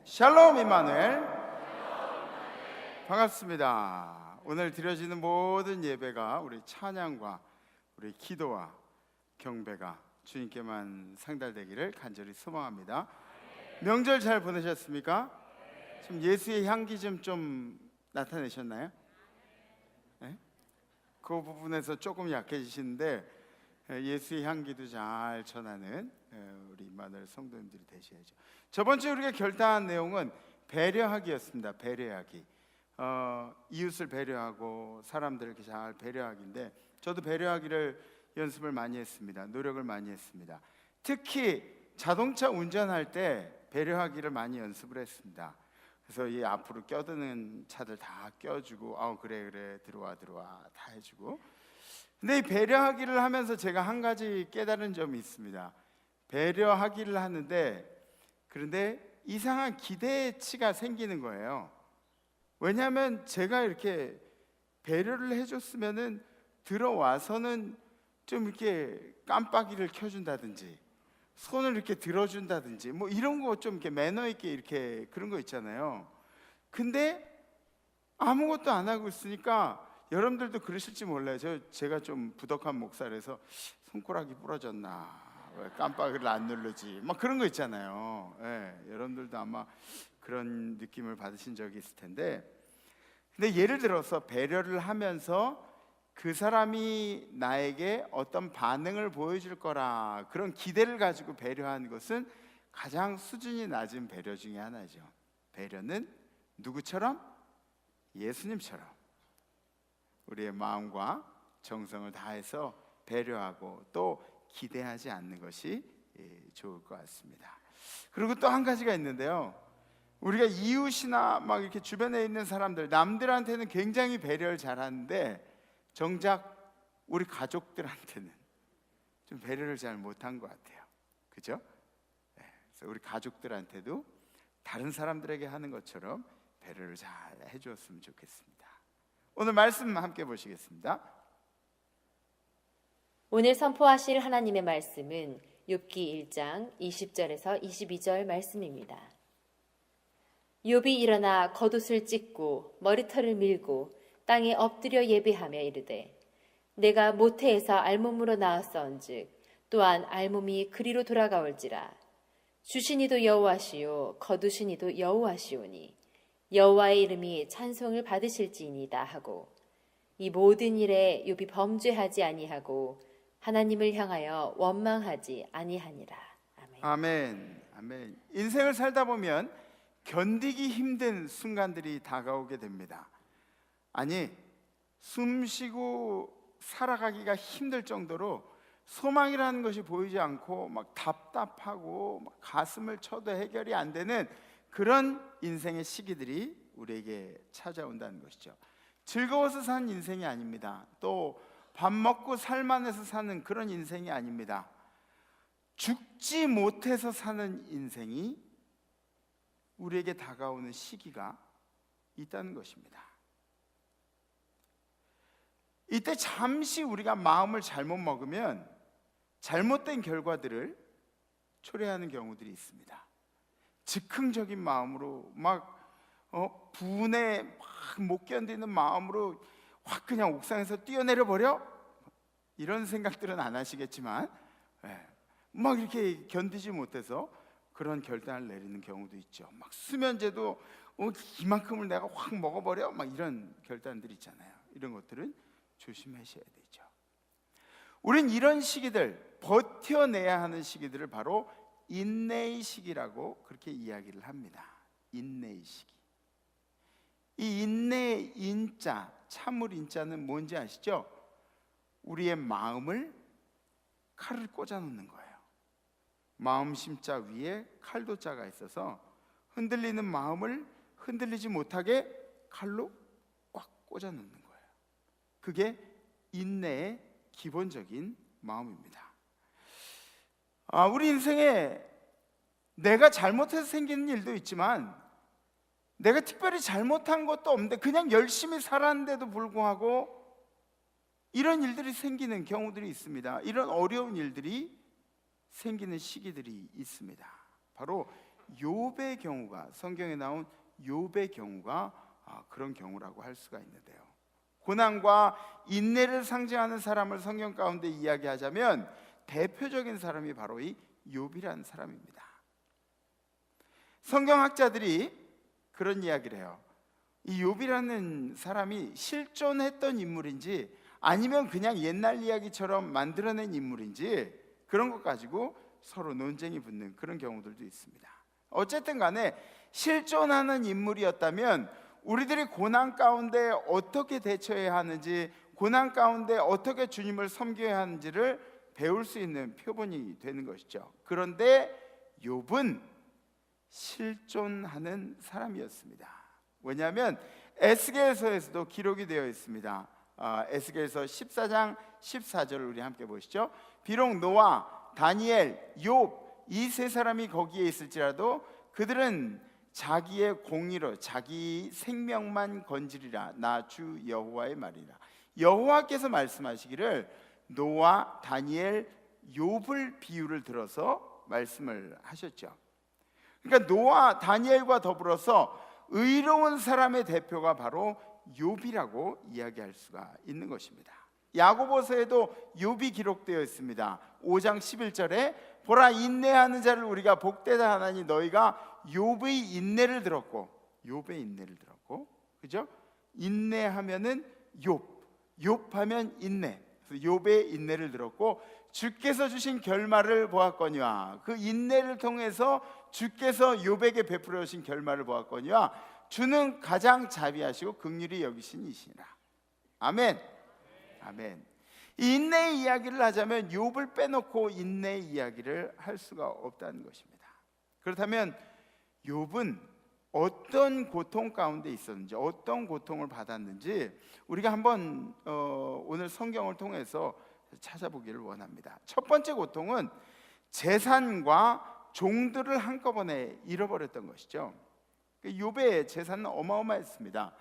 샬롬 임마누엘. 반갑습니다. 오늘 드려지는 모든 예배가 우리 찬양과 우리 기도와 경배가 주님께만 상달되기를 간절히 소망합니다. 명절 잘 보내셨습니까? 지금 예수의 향기 좀 나타내셨나요? 네? 그 부분에서 조금 약해지시는데 예수의 향기도 잘 전하는 우리 임마누엘 성도님들이 되셔야죠. 저번 주에 우리가 결단한 내용은 배려하기였습니다. 배려하기. 이웃을 배려하고 사람들을 이렇게 잘 배려하기인데, 저도 배려하기를 연습을 많이 했습니다. 노력을 많이 했습니다. 특히 자동차 운전할 때 배려하기를 많이 연습을 했습니다. 그래서 이 앞으로 껴드는 차들 다 껴주고, 그래 들어와 다 해주고. 근데 이 배려하기를 하면서 제가 한 가지 깨달은 점이 있습니다. 배려하기를 하는데, 그런데 이상한 기대치가 생기는 거예요. 왜냐하면 제가 이렇게 배려를 해줬으면은 들어와서는 좀 이렇게 깜빡이를 켜준다든지 손을 이렇게 들어준다든지 뭐 이런 거 좀 이렇게 매너 있게 이렇게 그런 거 있잖아요. 근데 아무것도 안 하고 있으니까 여러분들도 그러실지 몰라요. 제가 좀 부덕한 목사라서 손가락이 부러졌나, 왜 깜빡이를 안 누르지, 막 그런 거 있잖아요. 여러분들도 아마 그런 느낌을 받으신 적이 있을 텐데, 근데 예를 들어서 배려를 하면서 그 사람이 나에게 어떤 반응을 보여줄 거라 그런 기대를 가지고 배려하는 것은 가장 수준이 낮은 배려 중에 하나죠. 배려는 누구처럼? 예수님처럼 우리의 마음과 정성을 다해서 배려하고 또 기대하지 않는 것이 좋을 것 같습니다. 그리고 또 한 가지가 있는데요, 우리가 이웃이나 막 이렇게 주변에 있는 사람들, 남들한테는 굉장히 배려를 잘하는데 정작 우리 가족들한테는 좀 배려를 잘 못한 것 같아요. 그죠? 그래서 우리 가족들한테도 다른 사람들에게 하는 것처럼 배려를 잘 해주었으면 좋겠습니다. 오늘 말씀 함께 보시겠습니다. 오늘 선포하실 하나님의 말씀은 욥기 1장 20절에서 22절 말씀입니다. 욥이 일어나 겉옷을 찢고 머리털을 밀고 땅에 엎드려 예배하며 이르되, 내가 모태에서 알몸으로 나왔사온즉 또한 알몸이 그리로 돌아가올지라. 주신 이도 여호와시요 거두신 이도 여호와시오니 여호와의 이름이 찬송을 받으실지이니다 하고, 이 모든 일에 욥이 범죄하지 아니하고 하나님을 향하여 원망하지 아니하니라. 아멘. 아멘. 인생을 살다 보면 견디기 힘든 순간들이 다가오게 됩니다. 아니, 숨쉬고 살아가기가 힘들 정도로 소망이라는 것이 보이지 않고 막 답답하고 막 가슴을 쳐도 해결이 안 되는 그런 인생의 시기들이 우리에게 찾아온다는 것이죠. 즐거워서 사는 인생이 아닙니다. 또 밥 먹고 살만해서 사는 그런 인생이 아닙니다. 죽지 못해서 사는 인생이 우리에게 다가오는 시기가 있다는 것입니다. 이때 잠시 우리가 마음을 잘못 먹으면 잘못된 결과들을 초래하는 경우들이 있습니다. 즉흥적인 마음으로 분에 못 견디는 마음으로 확 그냥 옥상에서 뛰어내려 버려? 이런 생각들은 안 하시겠지만 막 이렇게 견디지 못해서 그런 결단을 내리는 경우도 있죠. 막 수면제도 이만큼을 내가 확 먹어버려? 막 이런 결단들 있잖아요. 이런 것들은 조심하셔야 되죠. 우린 이런 시기들, 버텨내야 하는 시기들을 바로 인내의 시기라고 그렇게 이야기를 합니다. 인내의 시기. 이 인내의 인자, 참을 인자는 뭔지 아시죠? 우리의 마음을 칼을 꽂아 놓는 거예요. 마음 심자 위에 칼도자가 있어서 흔들리는 마음을 흔들리지 못하게 칼로 꽉 꽂아 놓는 거예요. 그게 인내의 기본적인 마음입니다. 우리 인생에 내가 잘못해서 생기는 일도 있지만 내가 특별히 잘못한 것도 없는데 그냥 열심히 살았는데도 불구하고 이런 일들이 생기는 경우들이 있습니다. 이런 어려운 일들이 생기는 시기들이 있습니다. 바로 욥의 경우가, 성경에 나온 욥의 경우가 그런 경우라고 할 수가 있는데요. 고난과 인내를 상징하는 사람을 성경 가운데 이야기하자면 대표적인 사람이 바로 이 욥이라는 사람입니다. 성경학자들이 그런 이야기를 해요. 이 욥이라는 사람이 실존했던 인물인지 아니면 그냥 옛날 이야기처럼 만들어낸 인물인지 그런 것 가지고 서로 논쟁이 붙는 그런 경우들도 있습니다. 어쨌든 간에 실존하는 인물이었다면 우리들이 고난 가운데 어떻게 대처해야 하는지, 고난 가운데 어떻게 주님을 섬겨야 하는지를 배울 수 있는 표본이 되는 것이죠. 그런데 욥은 실존하는 사람이었습니다. 왜냐하면 에스겔서에서도 기록이 되어 있습니다. 에스겔서 14장 14절을 우리 함께 보시죠. 비록 노아, 다니엘, 욥 이 세 사람이 거기에 있을지라도 그들은 자기의 공의로 자기 생명만 건지리라. 나 주 여호와의 말이라. 여호와께서 말씀하시기를 노아, 다니엘, 욥을 비유를 들어서 말씀을 하셨죠. 그러니까 노아, 다니엘과 더불어서 의로운 사람의 대표가 바로 욥이라고 이야기할 수가 있는 것입니다. 야고보서에도 욥이 기록되어 있습니다. 5장 11절에 보라, 인내하는 자를 우리가 복되다 하나니 너희가 욥의 인내를 들었고, 욥의 인내를 들었고, 그죠? 인내하면은 욥하면 인내. 그래서 욥의 인내를 들었고 주께서 주신 결말을 보았거니와, 그 인내를 통해서 주께서 욥에게 베풀어 주신 결말을 보았거니와 주는 가장 자비하시고 긍휼히 여기신 이시라. 아멘. 아멘. 이 인내의 이야기를 하자면 욥을 빼놓고 인내의 이야기를 할 수가 없다는 것입니다. 그렇다면 욥은 어떤 고통 가운데 있었는지, 어떤 고통을 받았는지 우리가 한번 오늘 성경을 통해서 찾아보기를 원합니다. 첫 번째 고통은 재산과 종들을 한꺼번에 잃어버렸던 것이죠. 욥의 재산은 어마어마했습니다.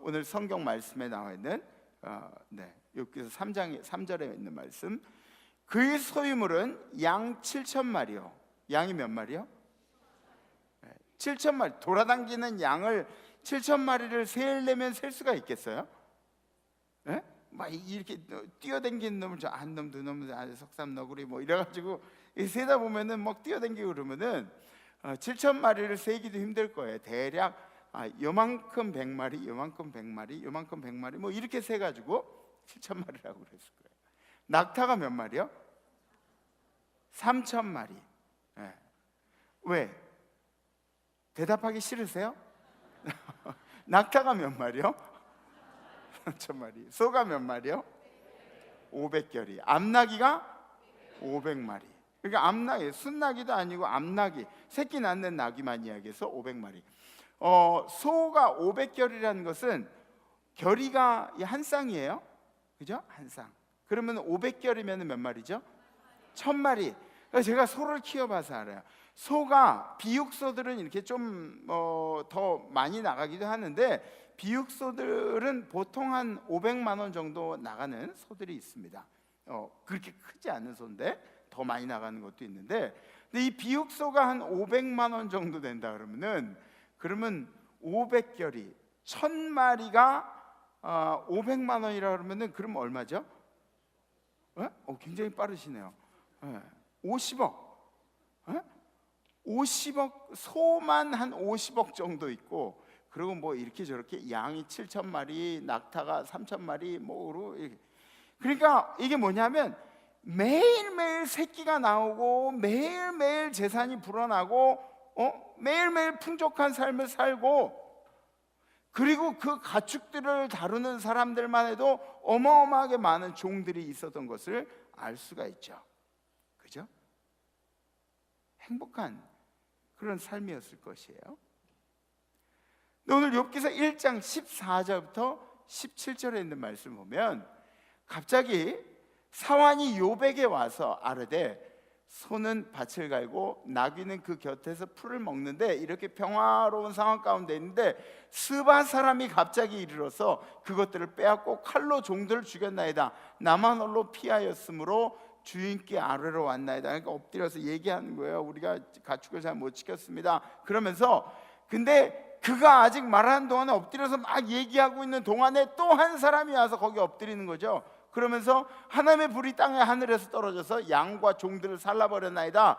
오늘 성경 말씀에 나와 있는 욥기서 3장 3절에 있는 말씀, 그의 소유물은 양 7,000마리요. 양이 몇 마리요? 7,000마리. 돌아다니는 양을 7,000마리를 세려면 셀 수가 있겠어요? 예? 막 이렇게 뛰어댕기는 놈을 한 놈, 두 놈, 석삼 너구리 뭐 이래가지고 세다 보면은 막 뛰어댕기고 그러면은 7,000마리를 세기도 힘들 거예요. 대략 요만큼 100마리, 요만큼 100마리, 요만큼 100마리 뭐 이렇게 세가지고 7,000마리라고 그랬을 거예요. 낙타가 몇 마리요? 3,000마리. 예. 왜? 대답하기 싫으세요? 낙타가 몇 마리요? 3,000마리. 소가 몇 마리요? 500결이. 암나기가 500마리. 그러니까 암나기, 순나기도 아니고 암나기, 새끼 낳는 나귀만 이야기해서 500마리. 소가 500결이라는 것은 결이가 한 쌍이에요. 그죠? 한 쌍. 그러면 500결이면 몇 마리죠? 1,000마리. 그러니까 제가 소를 키워봐서 알아요. 소가, 비육소들은 이렇게 좀 더 많이 나가기도 하는데 비육소들은 보통 한 500만 원 정도 나가는 소들이 있습니다. 그렇게 크지 않은 소인데 더 많이 나가는 것도 있는데, 근데 이 비육소가 한 500만 원 정도 된다 그러면 500결이 1,000마리가 500만 원이라 그러면은 그럼 얼마죠? 굉장히 빠르시네요. 50억. 50억, 소만 한 50억 정도 있고, 그리고 뭐 이렇게 저렇게 양이 7,000마리, 낙타가 3,000마리 뭐로, 그러니까 이게 뭐냐면 매일매일 새끼가 나오고 매일매일 재산이 불어나고 매일매일 풍족한 삶을 살고, 그리고 그 가축들을 다루는 사람들만 해도 어마어마하게 많은 종들이 있었던 것을 알 수가 있죠. 그죠? 행복한 그런 삶이었을 것이에요. 오늘 욥기서 1장 14절부터 17절에 있는 말씀 보면 갑자기 사환이 욥에게 와서 아르되 소는 밭을 갈고 나귀는 그 곁에서 풀을 먹는데 이렇게 평화로운 상황 가운데 있는데 스바 사람이 갑자기 이르러서 그것들을 빼앗고 칼로 종들을 죽였나이다. 나만 홀로 피하였으므로 주인께 아뢰러 왔나이다. 그러니까 엎드려서 얘기하는 거예요. 우리가 가축을 잘 못 지켰습니다. 그러면서 근데 그가 아직 말하는 동안에 엎드려서 막 얘기하고 있는 동안에 또 한 사람이 와서 거기 엎드리는 거죠. 그러면서 하나님의 불이 땅에 하늘에서 떨어져서 양과 종들을 살라버렸나이다.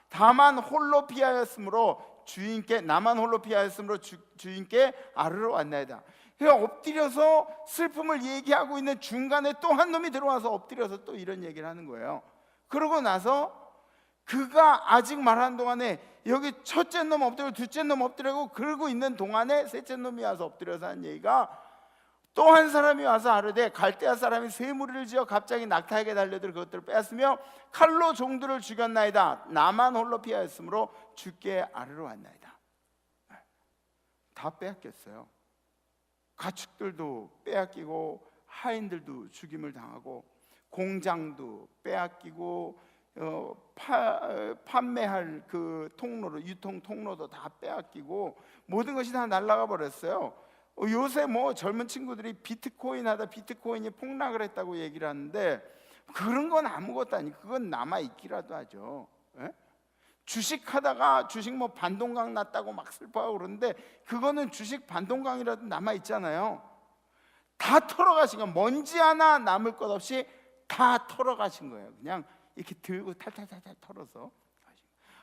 다만 홀로 피하였으므로 주인께 나만 홀로 피하였으므로 주인께 아뢰러 왔나이다. 그러니까 엎드려서 슬픔을 얘기하고 있는 중간에 또 한 놈이 들어와서 엎드려서 또 이런 얘기를 하는 거예요. 그러고 나서 그가 아직 말하는 동안에 여기 첫째 놈 엎드리고 둘째 놈 엎드리고 그러고 있는 동안에 셋째 놈이 와서 엎드려서 한 얘기가 또 한 사람이 와서 아뢰되 갈대아 사람이 세 무리를 지어 갑자기 낙타에게 달려들 그것들을 빼앗으며 칼로 종들을 죽였나이다. 나만 홀로 피하였으므로 주께 아뢰러 왔나이다. 다 빼앗겼어요. 가축들도 빼앗기고 하인들도 죽임을 당하고 공장도 빼앗기고 판매할 그 통로로 유통 통로도 다 빼앗기고 모든 것이 다 날아가 버렸어요. 요새 뭐 젊은 친구들이 비트코인 하다 비트코인이 폭락을 했다고 얘기를 하는데 그런 건 아무것도 아니고 그건 남아 있기라도 하죠. 주식하다가 주식 뭐 반동강 났다고 막 슬퍼하고 그러는데 그거는 주식 반동강이라도 남아 있잖아요. 다 털어가신 거, 먼지 하나 남을 것 없이 다 털어가신 거예요. 그냥 이렇게 들고 탈탈탈탈 털어서.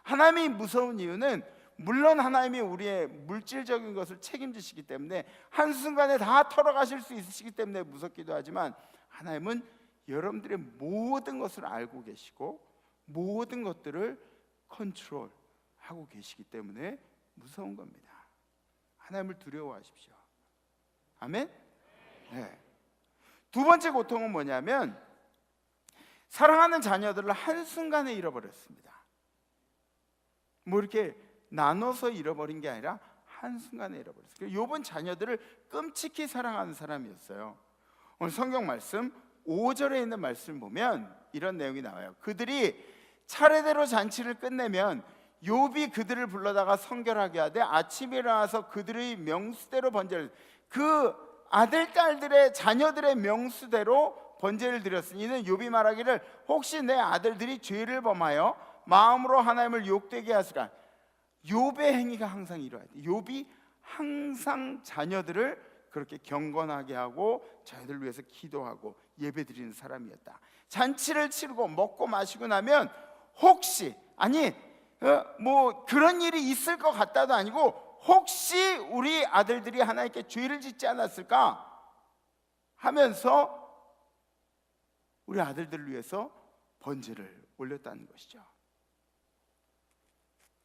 하나님이 무서운 이유는 물론 하나님이 우리의 물질적인 것을 책임지시기 때문에 한순간에 다 털어가실 수 있으시기 때문에 무섭기도 하지만 하나님은 여러분들의 모든 것을 알고 계시고 모든 것들을 컨트롤하고 계시기 때문에 무서운 겁니다. 하나님을 두려워하십시오. 아멘? 네. 두 번째 고통은 뭐냐면 사랑하는 자녀들을 한순간에 잃어버렸습니다. 뭐 이렇게 나눠서 잃어버린 게 아니라 한순간에 잃어버렸어요. 욥은 자녀들을 끔찍히 사랑하는 사람이었어요. 오늘 성경 말씀 5절에 있는 말씀을 보면 이런 내용이 나와요. 그들이 차례대로 잔치를 끝내면 욥이 그들을 불러다가 성결하게 하되 아침에 일어나서 그들의 명수대로 번제를 그 아들 딸들의 자녀들의 명수대로 번제를 드렸으니 이는 욥이 말하기를 혹시 내 아들들이 죄를 범하여 마음으로 하나님을 욕되게 하시라. 욥의 행위가 항상 이러해야 돼. 욥이 항상 자녀들을 그렇게 경건하게 하고 자녀들을 위해서 기도하고 예배드리는 사람이었다. 잔치를 치르고 먹고 마시고 나면 혹시 뭐 그런 일이 있을 것 같다도 아니고 혹시 우리 아들들이 하나님께 죄를 짓지 않았을까 하면서 우리 아들들을 위해서 번제를 올렸다는 것이죠.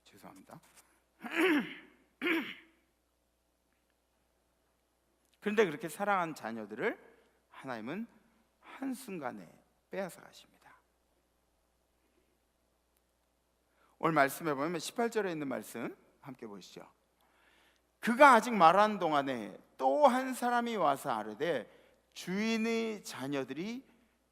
죄송합니다. 그런데 그렇게 사랑한 자녀들을 하나님은 한순간에 빼앗아 가십니다. 오늘 말씀해 보면 18절에 있는 말씀 함께 보시죠. 그가 아직 말하는 동안에 또 한 사람이 와서 아뢰되 주인의 자녀들이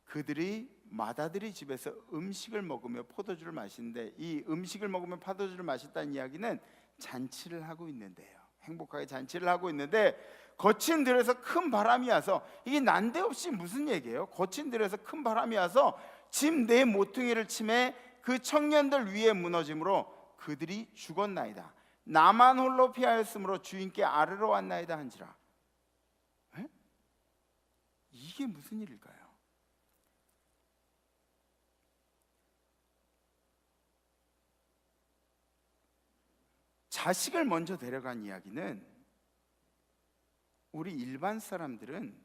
그들의 맏아들이 집에서 음식을 먹으며 포도주를 마시는데 이 음식을 먹으며 포도주를 마셨다는 이야기는 잔치를 하고 있는데요. 행복하게 잔치를 하고 있는데 거친 들에서 큰 바람이 와서 이게 난데없이 무슨 얘기예요? 거친 들에서 큰 바람이 와서 집 네 모퉁이를 치매 그 청년들 위에 무너짐으로 그들이 죽었나이다. 나만 홀로 피하였으므로 주인께 아뢰러 왔나이다 한지라. 이게 무슨 일일까요? 자식을 먼저 데려간 이야기는 우리 일반 사람들은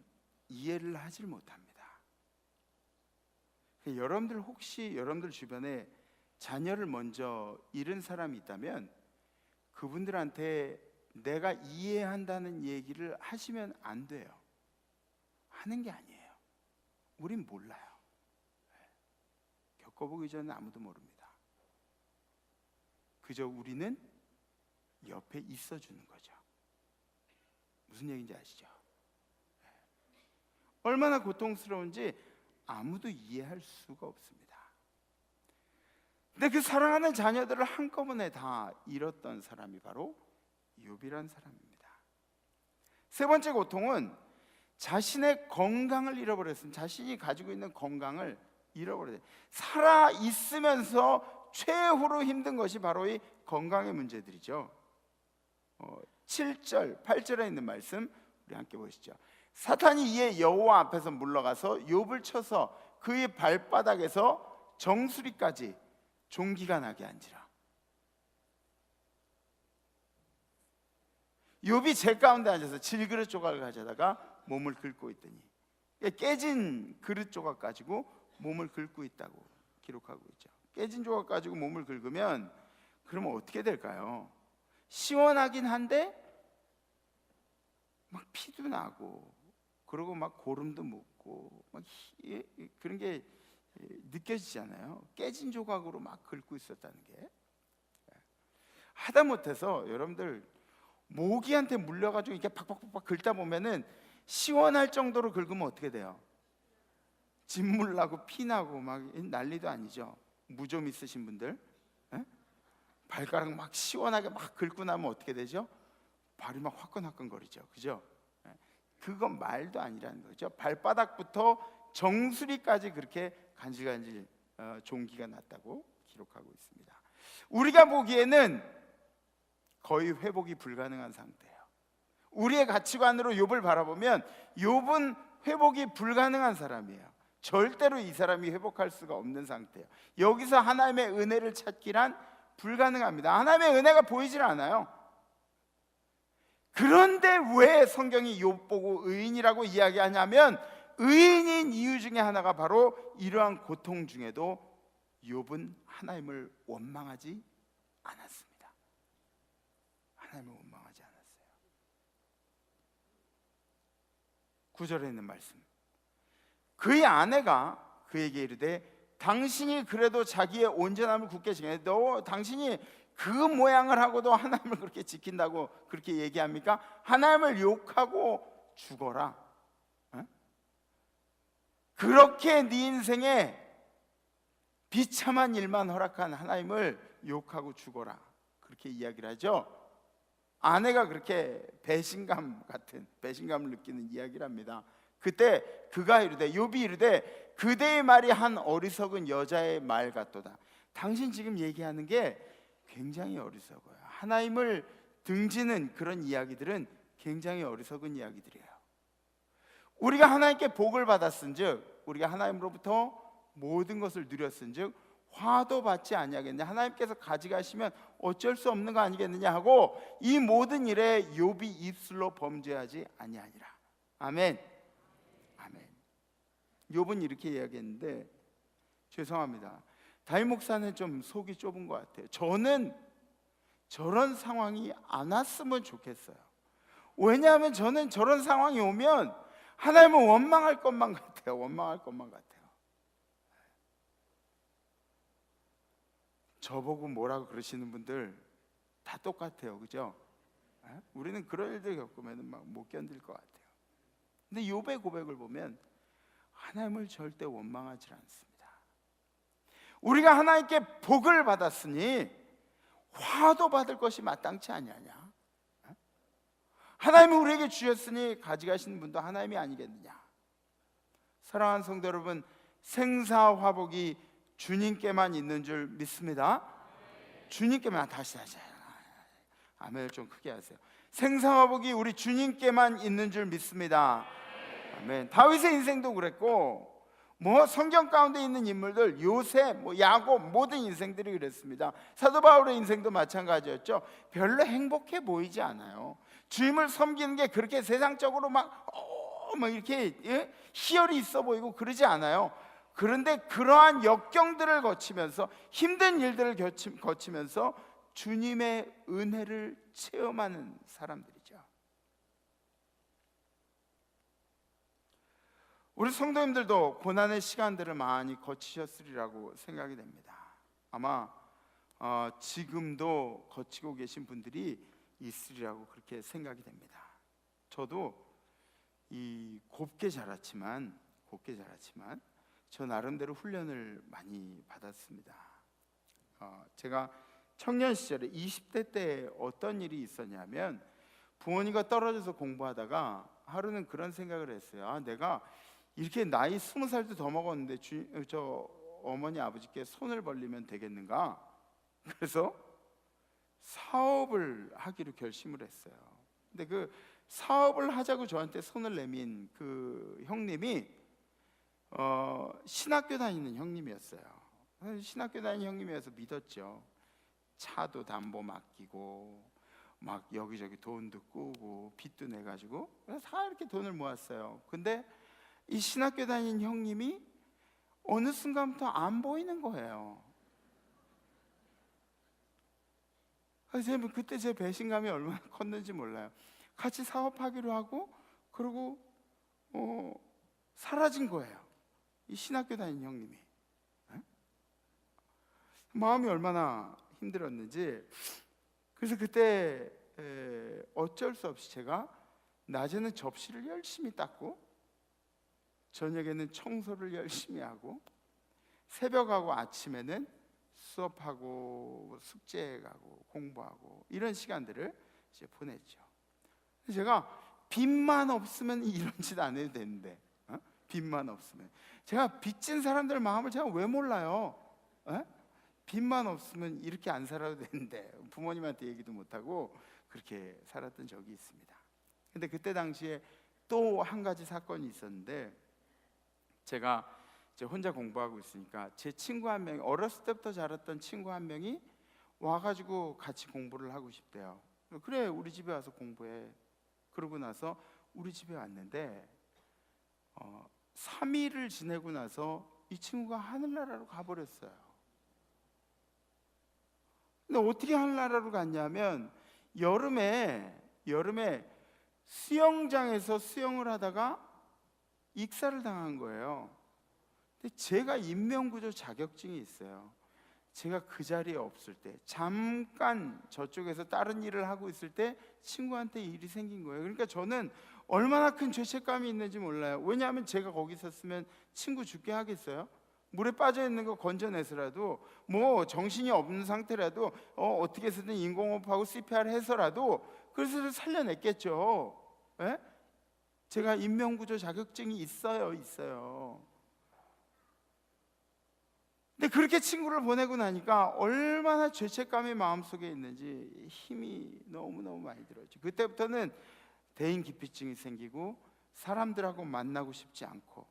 이해를 하지 못합니다. 여러분들 혹시 여러분들 주변에 자녀를 먼저 잃은 사람이 있다면 그분들한테 내가 이해한다는 얘기를 하시면 안 돼요. 하는 게 아니에요. 우린 몰라요. 겪어보기 전에 아무도 모릅니다. 그저 우리는 옆에 있어주는 거죠. 무슨 얘기인지 아시죠? 얼마나 고통스러운지 아무도 이해할 수가 없습니다. 근데 그 사랑하는 자녀들을 한꺼번에 다 잃었던 사람이 바로 욥이란 사람입니다. 세 번째 고통은 자신의 건강을 잃어버렸습니다. 자신이 가지고 있는 건강을 잃어버려야 돼. 살아 있으면서 최후로 힘든 것이 바로 이 건강의 문제들이죠. 7절, 8절에 있는 말씀 우리 함께 보시죠. 사탄이 이에 여호와 앞에서 물러가서 욥을 쳐서 그의 발바닥에서 정수리까지 종기가 나게 한지라. 욥이 제 가운데 앉아서 질그릇 조각을 가져다가 몸을 긁고 있더니, 깨진 그릇 조각 가지고 몸을 긁고 있다고 기록하고 있죠. 깨진 조각 가지고 몸을 긁으면 그러면 어떻게 될까요? 시원하긴 한데 막 피도 나고, 그리고 막 고름도 묻고 막 그런 게 느껴지잖아요. 깨진 조각으로 막 긁고 있었다는 게. 하다못해서 여러분들 모기한테 물려가지고 이렇게 팍팍팍 긁다 보면은 시원할 정도로 긁으면 어떻게 돼요? 진물 나고 피 나고 막 난리도 아니죠. 무좀 있으신 분들, 발가락 막 시원하게 막 긁고 나면 어떻게 되죠? 발이 막 화끈화끈거리죠. 그죠? 그건 말도 아니라는 거죠. 발바닥부터 정수리까지 그렇게 간질간질 종기가 났다고 기록하고 있습니다. 우리가 보기에는 거의 회복이 불가능한 상태예요. 우리의 가치관으로 욥을 바라보면 욥은 회복이 불가능한 사람이에요. 절대로 이 사람이 회복할 수가 없는 상태예요. 여기서 하나님의 은혜를 찾기란 불가능합니다. 하나님의 은혜가 보이질 않아요. 그런데 왜 성경이 욥 보고 의인이라고 이야기하냐면, 의인인 이유 중에 하나가 바로 이러한 고통 중에도 욥은 하나님을 원망하지 않았습니다. 하나님을 원망하지 않았어요. 9절에 있는 말씀, 그의 아내가 그에게 이르되 당신이 그래도 자기의 온전함을 굳게 지키네. 당신이 그 모양을 하고도 하나님을 그렇게 지킨다고 그렇게 얘기합니까? 하나님을 욕하고 죽어라. 그렇게 네 인생에 비참한 일만 허락한 하나님을 욕하고 죽어라, 그렇게 이야기를 하죠. 아내가 그렇게 배신감을 느끼는 이야기를 합니다. 그때 그가 이르되, 욥이 이르되 그대의 말이 한 어리석은 여자의 말 같도다. 당신 지금 얘기하는 게 굉장히 어리석어요. 하나님을 등지는 그런 이야기들은 굉장히 어리석은 이야기들이에요. 우리가 하나님께 복을 받았은즉, 우리가 하나님으로부터 모든 것을 누렸은즉 화도 받지 아니하겠냐, 하나님께서 가져가시면 어쩔 수 없는 거 아니겠느냐 하고 이 모든 일에 욥이 입술로 범죄하지 아니하니라. 아멘. 아멘. 욥은 이렇게 이야기했는데, 죄송합니다, 다임 목사는 좀 속이 좁은 것 같아요. 저는 저런 상황이 안 왔으면 좋겠어요. 왜냐하면 저는 저런 상황이 오면 하나님은 원망할 것만 같아요. 원망할 것만 같아요. 저보고 뭐라고 그러시는 분들 다 똑같아요. 그죠? 우리는 그런 일들 겪으면 막 못 견딜 것 같아요. 근데 욥의 고백을 보면 하나님을 절대 원망하지 않습니다. 우리가 하나님께 복을 받았으니 화도 받을 것이 마땅치 아니하냐? 하나님이 우리에게 주셨으니 가져가시는 분도 하나님이 아니겠느냐? 사랑하는 성도 여러분, 생사화복이 주님께만 있는 줄 믿습니다. 주님께만. 다시 아멘을 좀 크게 하세요. 생사화복이 우리 주님께만 있는 줄 믿습니다. 아멘. 다윗의 인생도 그랬고, 성경 가운데 있는 인물들, 요셉, 야곱, 모든 인생들이 그랬습니다. 사도 바울의 인생도 마찬가지였죠. 별로 행복해 보이지 않아요. 주님을 섬기는 게 그렇게 세상적으로 막 이렇게 희열이 있어 보이고 그러지 않아요. 그런데 그러한 역경들을 거치면서, 힘든 일들을 거치면서 주님의 은혜를 체험하는 사람들이죠. 우리 성도님들도 고난의 시간들을 많이 거치셨으리라고 생각이 됩니다. 아마 지금도 거치고 계신 분들이 있으리라고 그렇게 생각이 됩니다. 저도 곱게 자랐지만 저 나름대로 훈련을 많이 받았습니다. 제가 청년 시절에 20대 때 어떤 일이 있었냐면, 부모님과 떨어져서 공부하다가 하루는 그런 생각을 했어요. 내가 이렇게 나이 20살도 더 먹었는데 저 어머니 아버지께 손을 벌리면 되겠는가? 그래서 사업을 하기로 결심을 했어요. 근데 그 사업을 하자고 저한테 손을 내민 그 형님이 신학교 다니는 형님이었어요. 신학교 다니는 형님이어서 믿었죠. 차도 담보 맡기고 막 여기저기 돈도 꾸고 빚도 내가지고 다 이렇게 돈을 모았어요. 근데 이 신학교 다니는 형님이 어느 순간부터 안 보이는 거예요. 그래서 그때 제 배신감이 얼마나 컸는지 몰라요. 같이 사업하기로 하고 그리고 사라진 거예요. 이 신학교 다니는 형님이. 마음이 얼마나 힘들었는지. 그래서 그때 어쩔 수 없이 제가 낮에는 접시를 열심히 닦고 저녁에는 청소를 열심히 하고 새벽하고 아침에는 수업하고 숙제 가고 공부하고 이런 시간들을 이제 보냈죠. 제가 빚만 없으면 이런 짓 안 해도 되는데 빚만 없으면 제가 빚진 사람들 마음을 제가 왜 몰라요? 빚만 없으면 이렇게 안 살아도 되는데 부모님한테 얘기도 못하고 그렇게 살았던 적이 있습니다. 근데 그때 당시에 또 한 가지 사건이 있었는데 제가 이제 혼자 공부하고 있으니까 제 친구 한 명이 어렸을 때부터 자랐던 친구 한 명이 와가지고 같이 공부를 하고 싶대요. 그래 우리 집에 와서 공부해. 그러고 나서 우리 집에 왔는데 3일을 지내고 나서 이 친구가 하늘나라로 가버렸어요. 근데 어떻게 하늘나라로 갔냐면 여름에 수영장에서 수영을 하다가 익사를 당한 거예요. 근데 제가 인명구조 자격증이 있어요. 제가 그 자리에 없을 때 잠깐 저쪽에서 다른 일을 하고 있을 때 친구한테 일이 생긴 거예요. 그러니까 저는 얼마나 큰 죄책감이 있는지 몰라요. 왜냐하면 제가 거기 있었으면 친구 죽게 하겠어요? 물에 빠져 있는 거 건져내서라도 뭐 정신이 없는 상태라도 어떻게 해서든 인공호흡하고 CPR 해서라도 그래서 살려냈겠죠. 예? 제가 인명구조 자격증이 있어요. 근데 그렇게 친구를 보내고 나니까 얼마나 죄책감이 마음속에 있는지 힘이 너무너무 많이 들었죠. 그때부터는 대인기피증이 생기고 사람들하고 만나고 싶지 않고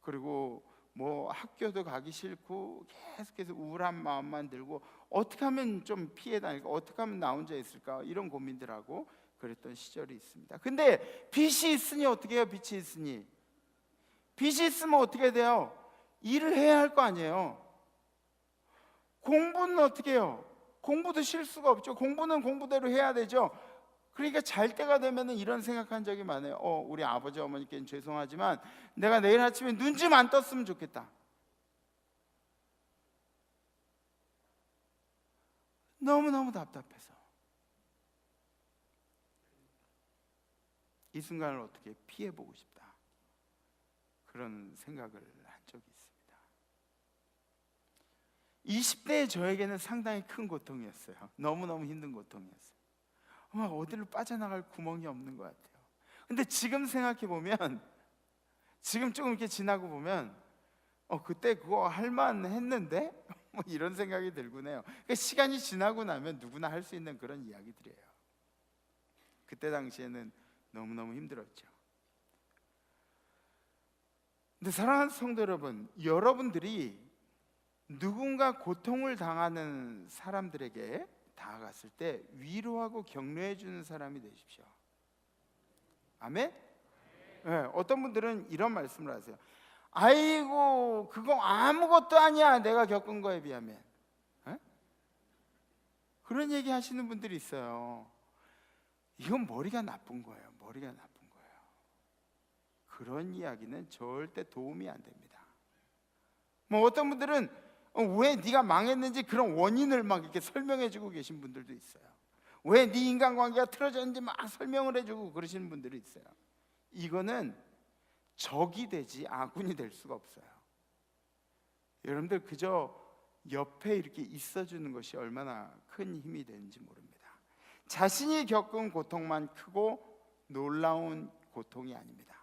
그리고 뭐 학교도 가기 싫고 계속해서 우울한 마음만 들고 어떻게 하면 좀 피해 다닐까, 어떻게 하면 나 혼자 있을까 이런 고민들하고 그랬던 시절이 있습니다. 근데 빚이 있으니 어떻게 해요? 빚이 있으면 어떻게 돼요? 일을 해야 할 거 아니에요. 공부는 어떻게 해요? 공부도 쉴 수가 없죠. 공부는 공부대로 해야 되죠. 그러니까 잘 때가 되면 이런 생각한 적이 많아요. 우리 아버지 어머니께는 죄송하지만 내가 내일 아침에 눈 좀 안 떴으면 좋겠다. 너무너무 답답해서 이 순간을 어떻게 피해보고 싶다 그런 생각을 한 적이 있습니다. 20대의 저에게는 상당히 큰 고통이었어요. 너무너무 힘든 고통이었어요. 막 어디로 빠져나갈 구멍이 없는 것 같아요. 근데 지금 생각해보면 지금 조금 이렇게 지나고 보면 그때 그거 할만 했는데 뭐 이런 생각이 들곤 해요. 그러니까 시간이 지나고 나면 누구나 할 수 있는 그런 이야기들이에요. 그때 당시에는 너무너무 힘들었죠. 근데 사랑하는 성도 여러분, 여러분들이 누군가 고통을 당하는 사람들에게 다가갔을 때 위로하고 격려해 주는 사람이 되십시오. 아멘? 네, 어떤 분들은 이런 말씀을 하세요. 아이고 그거 아무것도 아니야 내가 겪은 거에 비하면. 네? 그런 얘기 하시는 분들이 있어요. 이건 머리가 나쁜 거예요. 그런 이야기는 절대 도움이 안 됩니다. 뭐 어떤 분들은 왜 네가 망했는지 그런 원인을 막 이렇게 설명해 주고 계신 분들도 있어요. 왜 네 인간관계가 틀어졌는지 막 설명을 해주고 그러시는 분들이 있어요. 이거는 적이 되지 아군이 될 수가 없어요. 여러분들 그저 옆에 이렇게 있어주는 것이 얼마나 큰 힘이 되는지 모릅니다. 자신이 겪은 고통만 크고 놀라운 고통이 아닙니다.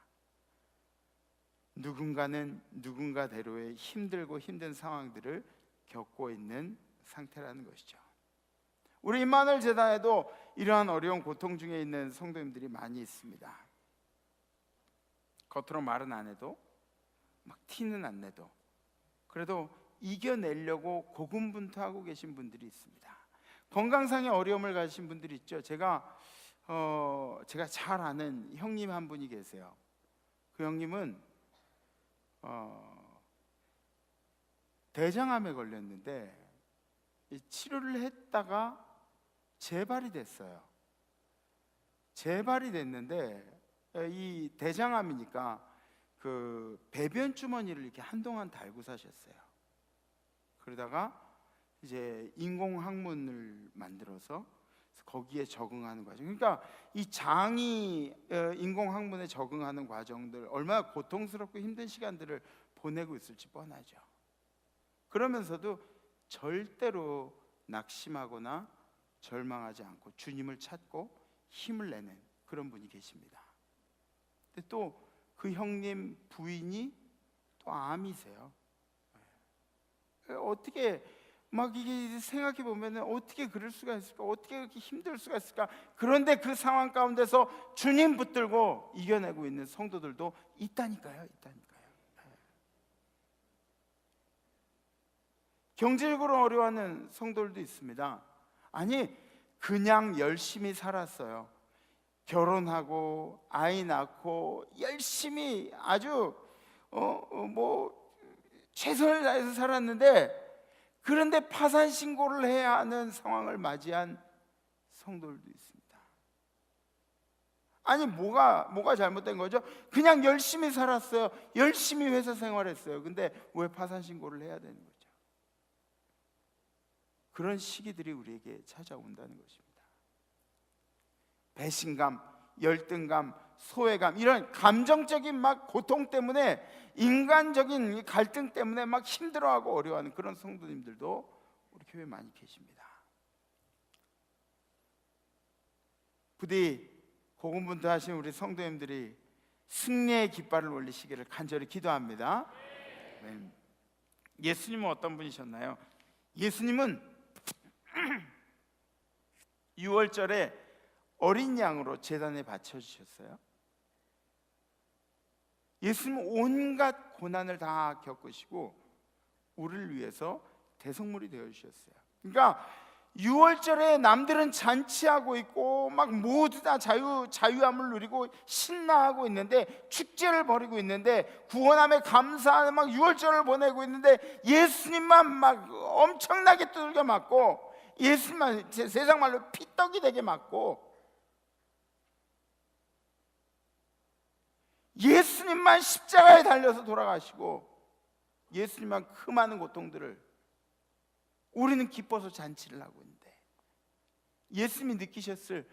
누군가는 누군가대로의 힘들고 힘든 상황들을 겪고 있는 상태라는 것이죠. 우리 임마누엘 재단에도 이러한 어려운 고통 중에 있는 성도님들이 많이 있습니다. 겉으로 말은 안 해도, 막 티는 안 내도, 그래도 이겨내려고 고군분투하고 계신 분들이 있습니다. 건강상의 어려움을 가지신 분들이 있죠. 제가 잘 아는 형님 한 분이 계세요. 그 형님은 대장암에 걸렸는데 치료를 했다가 재발이 됐어요. 재발이 됐는데 이 대장암이니까 그 배변 주머니를 이렇게 한동안 달고 사셨어요. 그러다가 이제 인공 항문을 만들어서 거기에 적응하는 과정. 그러니까 이 장이 인공 항문에 적응하는 과정들, 얼마나 고통스럽고 힘든 시간들을 보내고 있을지 뻔하죠. 그러면서도 절대로 낙심하거나 절망하지 않고 주님을 찾고 힘을 내는 그런 분이 계십니다. 근데 또 그 형님 부인이 또 암이세요. 어떻게 막 이게 생각해 보면 어떻게 그럴 수가 있을까? 어떻게 그렇게 힘들 수가 있을까? 그런데 그 상황 가운데서 주님 붙들고 이겨내고 있는 성도들도 있다니까요. 경제적으로 어려워하는 성도들도 있습니다. 아니, 그냥 열심히 살았어요. 결혼하고 아이 낳고 열심히 아주 최선을 다해서 살았는데, 그런데 파산 신고를 해야 하는 상황을 맞이한 성도들도 있습니다. 아니, 뭐가 잘못된 거죠? 그냥 열심히 살았어요. 열심히 회사 생활했어요. 근데 왜 파산 신고를 해야 되는 거죠? 그런 시기들이 우리에게 찾아온다는 것입니다. 배신감, 열등감, 소외감, 이런 감정적인 막 고통 때문에, 인간적인 갈등 때문에 막 힘들어하고 어려워하는 그런 성도님들도 우리 교회에 많이 계십니다. 부디 고군분투하신 우리 성도님들이 승리의 깃발을 올리시기를 간절히 기도합니다. 예수님은 어떤 분이셨나요? 예수님은 6월절에 어린 양으로 제단에 바쳐주셨어요. 예수님은 온갖 고난을 다 겪으시고 우리를 위해서 대성물이 되어주셨어요. 그러니까 6월절에 남들은 잔치하고 있고 막 모두 다 자유함을 누리고 신나하고 있는데, 축제를 벌이고 있는데, 구원함에 감사하는 막 6월절을 보내고 있는데, 예수님만 막 엄청나게 두들겨 맞고, 예수님만 세상 말로 피떡이 되게 맞고, 예수님만 십자가에 달려서 돌아가시고, 예수님만 그 많은 고통들을 우리는 기뻐서 잔치를 하고 있는데, 예수님이 느끼셨을,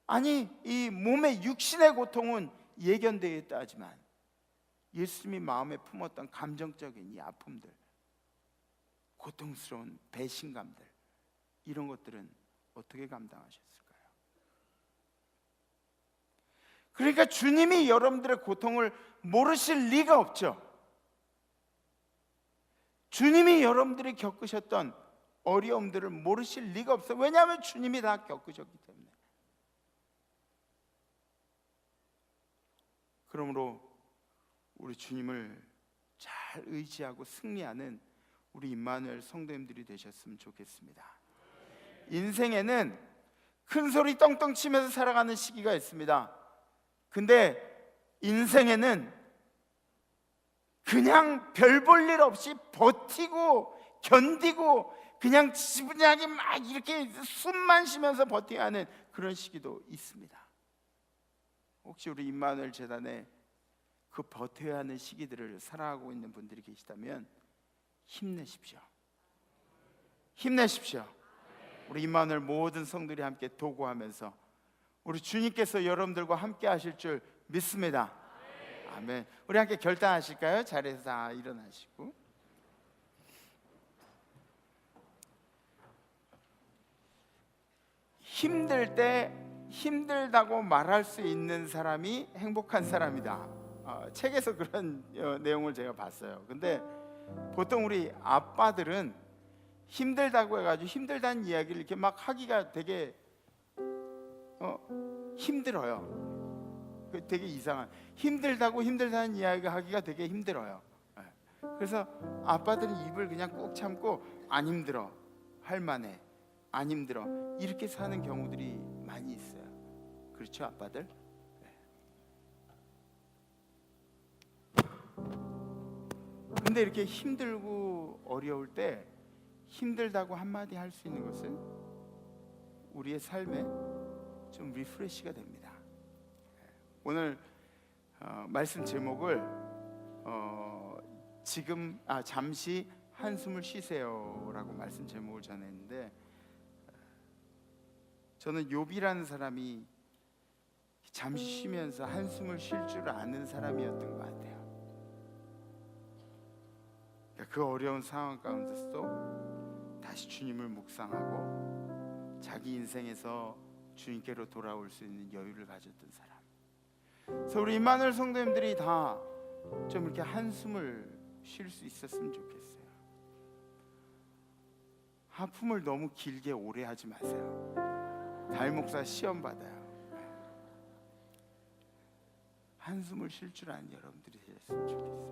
아니 이 몸의 육신의 고통은 예견되어 있다 하지만 예수님이 마음에 품었던 감정적인 이 아픔들, 고통스러운 배신감들, 이런 것들은 어떻게 감당하셨을까요? 그러니까 주님이 여러분들의 고통을 모르실 리가 없죠. 주님이 여러분들이 겪으셨던 어려움들을 모르실 리가 없어요. 왜냐하면 주님이 다 겪으셨기 때문에. 그러므로 우리 주님을 잘 의지하고 승리하는 우리 임마누엘 성도님들이 되셨으면 좋겠습니다. 인생에는 큰 소리 떵떵 치면서 살아가는 시기가 있습니다. 근데 인생에는 그냥 별 볼 일 없이 버티고 견디고 그냥 지분하게 막 이렇게 숨만 쉬면서 버텨야 하는 그런 시기도 있습니다. 혹시 우리 임마누엘 재단에 그 버텨야 하는 시기들을 살아가고 있는 분들이 계시다면 힘내십시오. 힘내십시오. 우리 임마누엘 모든 성들이 함께 도구하면서 우리 주님께서 여러분들과 함께 하실 줄 믿습니다. 아멘. 우리 함께 결단하실까요? 자리에서 다 일어나시고. 힘들 때 힘들다고 말할 수 있는 사람이 행복한 사람이다. 책에서 그런 내용을 제가 봤어요. 근데 보통 우리 아빠들은 힘들다고 해가지고 힘들다는 이야기를 이렇게 막 하기가 되게 힘들어요. 되게 이상한, 힘들다는 이야기가 하기가 되게 힘들어요. 그래서 아빠들은 입을 그냥 꾹 참고 안 힘들어, 할만해, 안 힘들어, 이렇게 사는 경우들이 많이 있어요. 그렇죠, 아빠들? 근데 이렇게 힘들고 어려울 때 힘들다고 한마디 할 수 있는 것은 우리의 삶에 좀 리프레시가 됩니다. 오늘 말씀 제목을 잠시 한숨을 쉬세요라고 말씀 제목을 전했는데, 저는 욥이라는 사람이 잠시 쉬면서 한숨을 쉴 줄 아는 사람이었던 것 같아요. 그 어려운 상황 가운데서도 다시 주님을 묵상하고 자기 인생에서 주님께로 돌아올 수 있는 여유를 가졌던 사람. 그래서 우리 임마누엘 성도님들이 다 좀 이렇게 한숨을 쉴 수 있었으면 좋겠어요. 하품을 너무 길게 오래 하지 마세요. 담임 목사 시험 받아요. 한숨을 쉴 줄 아는 여러분들이 되셨으면 좋겠어요.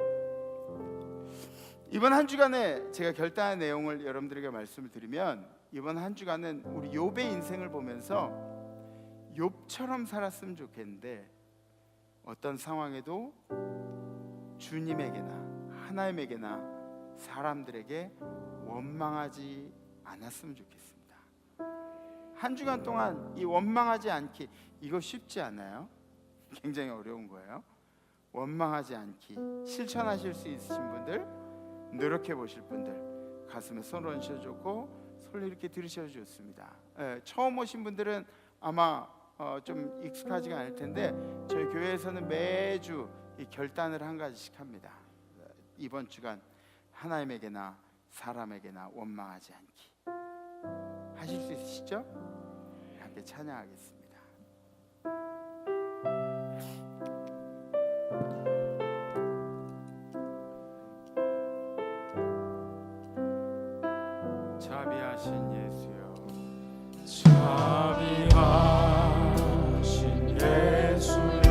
이번 한 주간에 제가 결단한 내용을 여러분들에게 말씀을 드리면, 이번 한 주간은 우리 욥의 인생을 보면서 욥처럼 살았으면 좋겠는데, 어떤 상황에도 주님에게나 하나님에게나 사람들에게 원망하지 않았으면 좋겠습니다. 한 주간 동안 이 원망하지 않기, 이거 쉽지 않아요. 굉장히 어려운 거예요. 원망하지 않기 실천하실 수 있으신 분들, 노력해 보실 분들, 가슴에 손을 얹혀주고 손을 이렇게 들으셔도 좋습니다. 처음 오신 분들은 아마 좀 익숙하지가 않을 텐데, 저희 교회에서는 매주 이 결단을 한 가지씩 합니다. 이번 주간 하나님에게나 사람에게나 원망하지 않기 하실 수 있으시죠? 함께 찬양하겠습니다. 자비하신 예수여, 자비하신 예수여,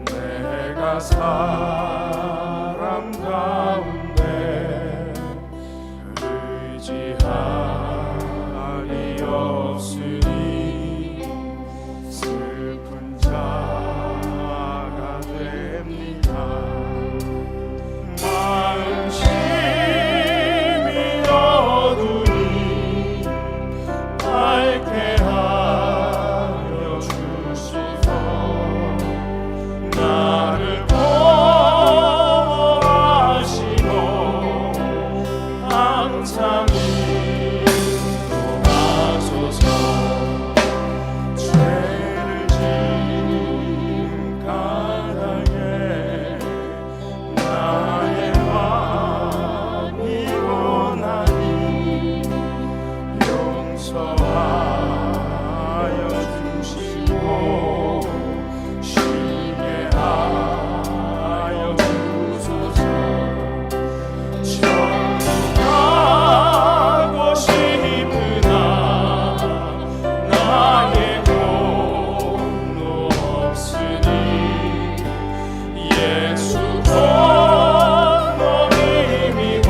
내가 사람 가운데 의지함이 없으니 슬픈 자가 됩니다. 마음심이 어두니 밝게 하여 주소서. 나를 보호하시고 항상 인도하소서. 죄를 지은 까닭에 나의 마음이 원하니 용서하여 주시고 쉬게 하여 주소서. 천국 가고 싶으나 나의 공로 없으니 예수 공로 힘입어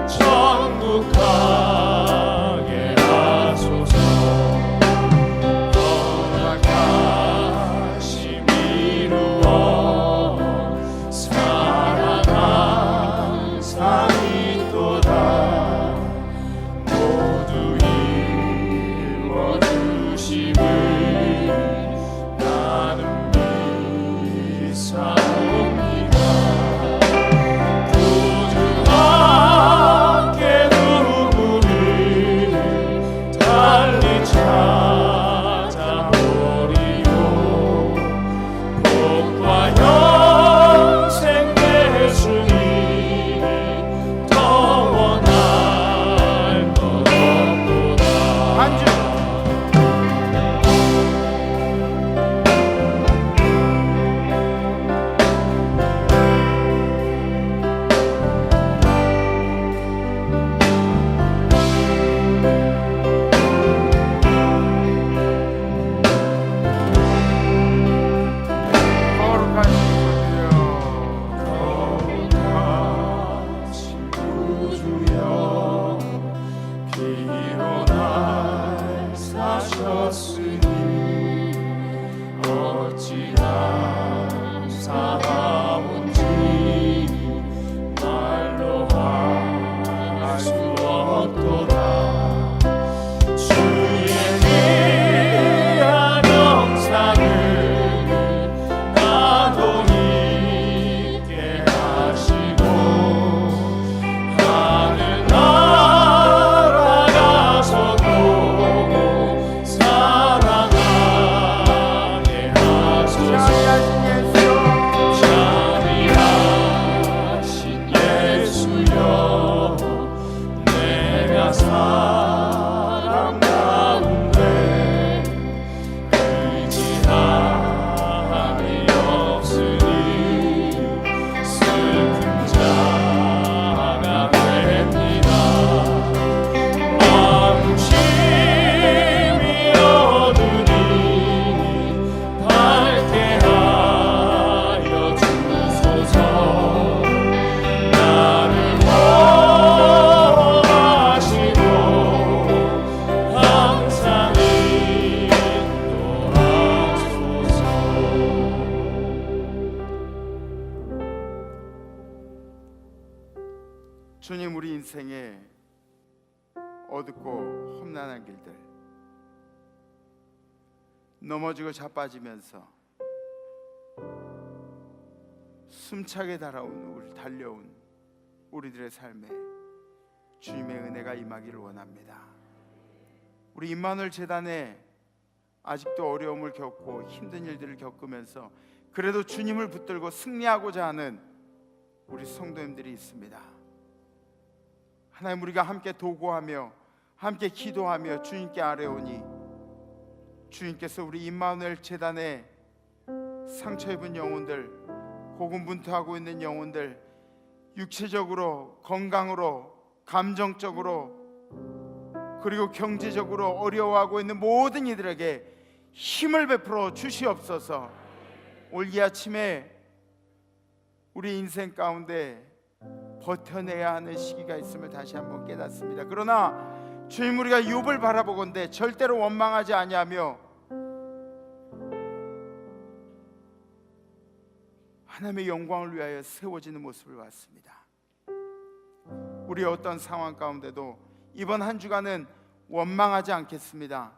천국 가게 하소서. 허락하심 이루어 사랑한 상이 또다 모두 이루어주심을 나는 믿사옵니다. 부족하게 누구를 달리 찾아오리요. 복과 영생 예수님이 더 원할 것 없도다. 한 주 일어나 사셨으니 어찌나 사랑온지 말로 할 수 없도다. 주의 귀한 영상을 나도 잊게 하시고 하늘 날아가서도 사랑하게 하소서. 자비하신 예수여, 내가 사랑 가운데 의지함이 없으니 슬픈 자가 됩니다. 마음심이 어두니 밝게 하여 주소서. 나를 보호하시고 항상 인도하소서. 주님, 우리 인생에 어둡고 험난한 길들, 넘어지고 자빠지면서 숨차게 달려온 우리들의 삶에 주님의 은혜가 임하기를 원합니다. 우리 임마누엘 재단에 아직도 어려움을 겪고 힘든 일들을 겪으면서 그래도 주님을 붙들고 승리하고자 하는 우리 성도님들이 있습니다. 하나님, 우리가 함께 도구하며 함께 기도하며 주님께 아뢰오니 주님께서 우리 임마누엘 재단에 상처 입은 영혼들, 고군분투하고 있는 영혼들, 육체적으로, 건강으로, 감정적으로, 그리고 경제적으로 어려워하고 있는 모든 이들에게 힘을 베풀어 주시옵소서. 올 이 아침에 우리 인생 가운데 버텨내야 하는 시기가 있음을 다시 한번 깨닫습니다. 그러나 주님, 우리가 욥을 바라보건대 절대로 원망하지 아니하며 하나님의 영광을 위하여 세워지는 모습을 봤습니다. 우리 어떤 상황 가운데도 이번 한 주간은 원망하지 않겠습니다.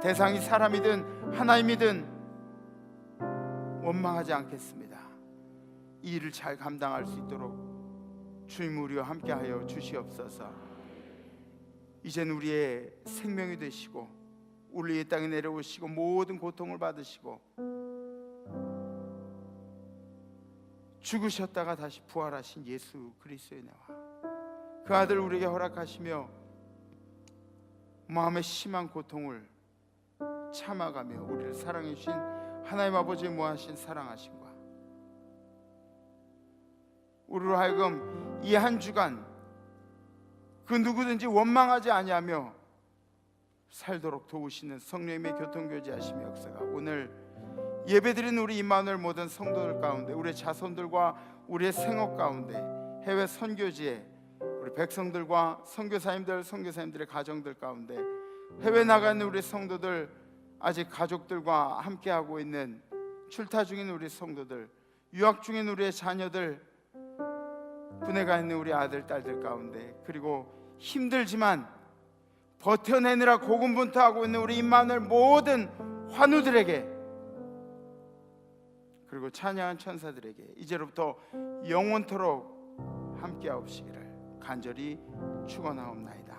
대상이 사람이든 하나님이든 원망하지 않겠습니다. 이 일을 잘 감당할 수 있도록 주님 우리와 함께하여 주시옵소서. 이젠 우리의 생명이 되시고 우리의 땅에 내려오시고 모든 고통을 받으시고 죽으셨다가 다시 부활하신 예수 그리스도의 은혜와 그 아들 우리에게 허락하시며 마음의 심한 고통을 참아가며 우리를 사랑해 주신 하나님 아버지의 무한하신 사랑하심과 우리로 하여금 이 한 주간 그 누구든지 원망하지 아니하며 살도록 도우시는 성령님의 교통교제하심의 역사가 오늘 예배드린 우리 임마누엘 모든 성도들 가운데, 우리의 자손들과 우리의 생업 가운데, 해외 선교지에 우리 백성들과 선교사님들의 가정들 가운데, 해외 나가는 우리 성도들, 아직 가족들과 함께하고 있는 출타 중인 우리 성도들, 유학 중인 우리의 자녀들, 군에 가 있는 우리 아들 딸들 가운데, 그리고 힘들지만 버텨내느라 고군분투하고 있는 우리 임마누엘 모든 환우들에게, 그리고 찬양한 천사들에게 이제로부터 영원토록 함께하옵시기를 간절히 축원하옵나이다.